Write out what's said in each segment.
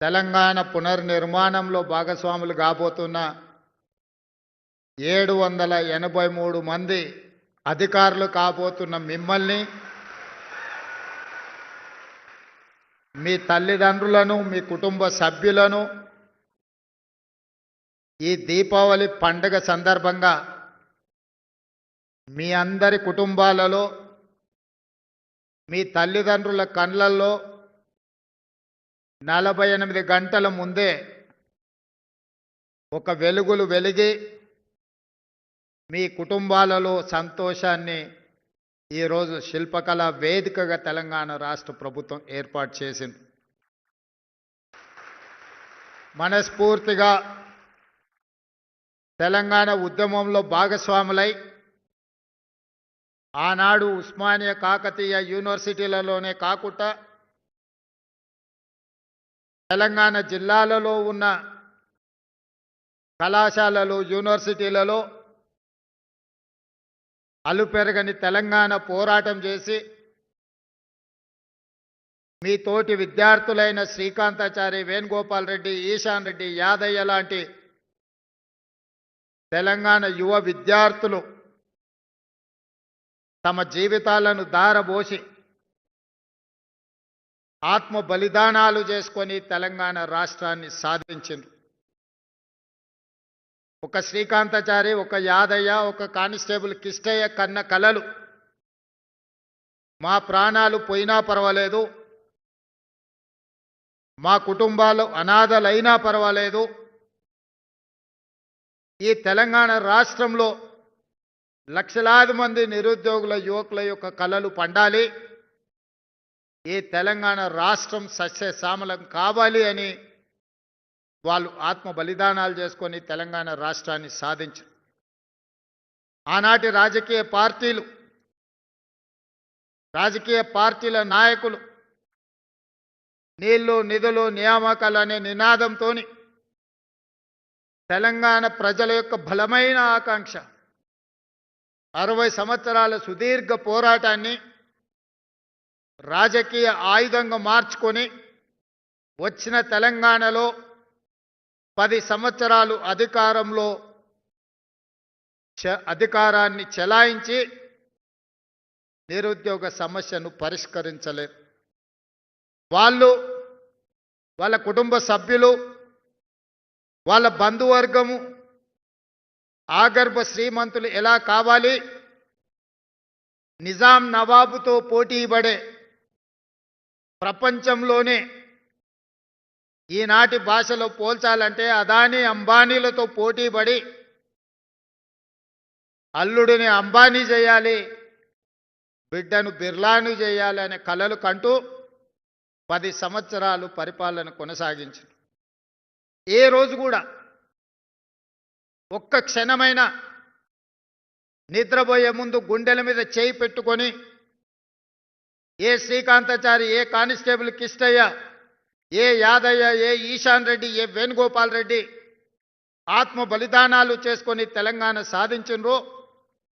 తెలంగాణ పునర్నిర్మాణంలో భాగస్వాములు కాబోతున్న 783 మంది అధికారులు కాబోతున్న మిమ్మల్ని, మీ తల్లిదండ్రులను, మీ కుటుంబ సభ్యులను ఈ దీపావళి పండుగ సందర్భంగా మీ అందరి కుటుంబాలలో, మీ తల్లిదండ్రుల కళ్ళల్లో 48 గంటల ముందే ఒక వెలుగులు వెలిగి మీ కుటుంబాలలో సంతోషాన్ని ఈరోజు శిల్పకళా వేదికగా తెలంగాణ రాష్ట్ర ప్రభుత్వం ఏర్పాటు చేసింది. మనస్ఫూర్తిగా తెలంగాణ ఉద్యమంలో భాగస్వాములై ఆనాడు ఉస్మానియా కాకతీయ యూనివర్సిటీలలోనే కాకుండా తెలంగాణ జిల్లాలలో ఉన్న కళాశాలలు, యూనివర్సిటీలలో అలుపెరగని తెలంగాణ పోరాటం చేసి మీ తోటి విద్యార్థులైన శ్రీకాంతాచారి, వేణుగోపాల్ రెడ్డి, ఈశాన్ రెడ్డి, యాదయ్య లాంటి తెలంగాణ యువ విద్యార్థులు తమ జీవితాలను దారబోసి ఆత్మ బలిదానాలు చేసుకొని తెలంగాణ రాష్ట్రాన్ని సాధించింది. ఒక శ్రీకాంతాచారి, ఒక యాదయ్య, ఒక కానిస్టేబుల్ కిష్టయ్య కన్న కలలు మా ప్రాణాలు పోయినా పర్వాలేదు, మా కుటుంబాలు అనాథలైనా పర్వాలేదు, ఈ తెలంగాణ రాష్ట్రంలో లక్షలాది మంది నిరుద్యోగుల యువకుల యొక్క కలలు పండాలి, ఈ తెలంగాణ రాష్ట్రం సస్యశ్యామలం కావాలి అని వాళ్ళు ఆత్మ బలిదానాలు చేసుకొని తెలంగాణ రాష్ట్రాన్ని సాధించారు. ఆనాటి రాజకీయ పార్టీల నాయకులు నీళ్లు, నిధులు, నియామకాలు అనే నినాదంతో తెలంగాణ ప్రజల యొక్క బలమైన ఆకాంక్ష 60 సంవత్సరాల సుదీర్ఘ పోరాటాన్ని రాజకీయ ఆయుధంగా మార్చుకొని వచ్చిన తెలంగాణలో 10 సంవత్సరాలు అధికారాన్ని చెలాయించి నిరుద్యోగ సమస్యను పరిష్కరించలేదు. వాళ్ళ కుటుంబ సభ్యులు, వాళ్ళ బంధువర్గము ఆగర్భ శ్రీమంతులు ఎలా కావాలి, నిజాం నవాబుతో పోటీపడే ప్రపంచంలోనే ఈనాటి భాషలో పోల్చాలంటే అదానీ అంబానీలతో పోటీపడి అల్లుడిని అంబానీ చేయాలి, బిడ్డను బిర్లాను చేయాలి అనే కలలు కంటూ 10 సంవత్సరాలు పరిపాలన కొనసాగించింది. ఏ రోజు కూడా ఒక్క క్షణమైన నిద్రపోయే ముందు గుండెల మీద చేయి పెట్టుకొని ఏ శ్రీకాంతాచారి, ఏ కానిస్టేబుల్ కిష్టయ్య, ఏ యాదయ్య, ఏ ఈశాన్ రెడ్డి, ఏ వేణుగోపాల్ రెడ్డి ఆత్మ బలిదానాలు చేసుకొని తెలంగాణ సాధించినరో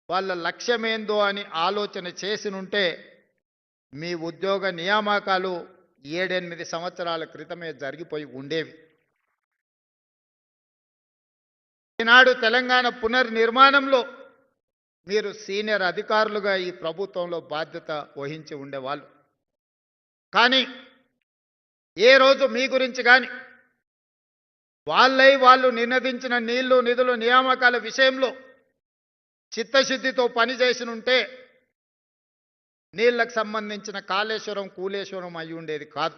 వాళ్ళ లక్ష్యమేందో అని ఆలోచన చేసినుంటే మీ ఉద్యోగ నియామకాలు 7-8 సంవత్సరాల క్రితమే జరిగిపోయి ఉండేవి. ఈనాడు తెలంగాణ పునర్నిర్మాణంలో మీరు సీనియర్ అధికారులుగా ఈ ప్రభుత్వంలో బాధ్యత వహించి ఉండేవాళ్ళు. కానీ ఏ రోజు మీ గురించి కానీ వాళ్ళు నినదించిన నీళ్లు, నిధులు, నియామకాల విషయంలో చిత్తశుద్ధితో పనిచేసి ఉంటే నీళ్లకు సంబంధించిన కాళేశ్వరం, కూలేశ్వరం అయి ఉండేది కాదు.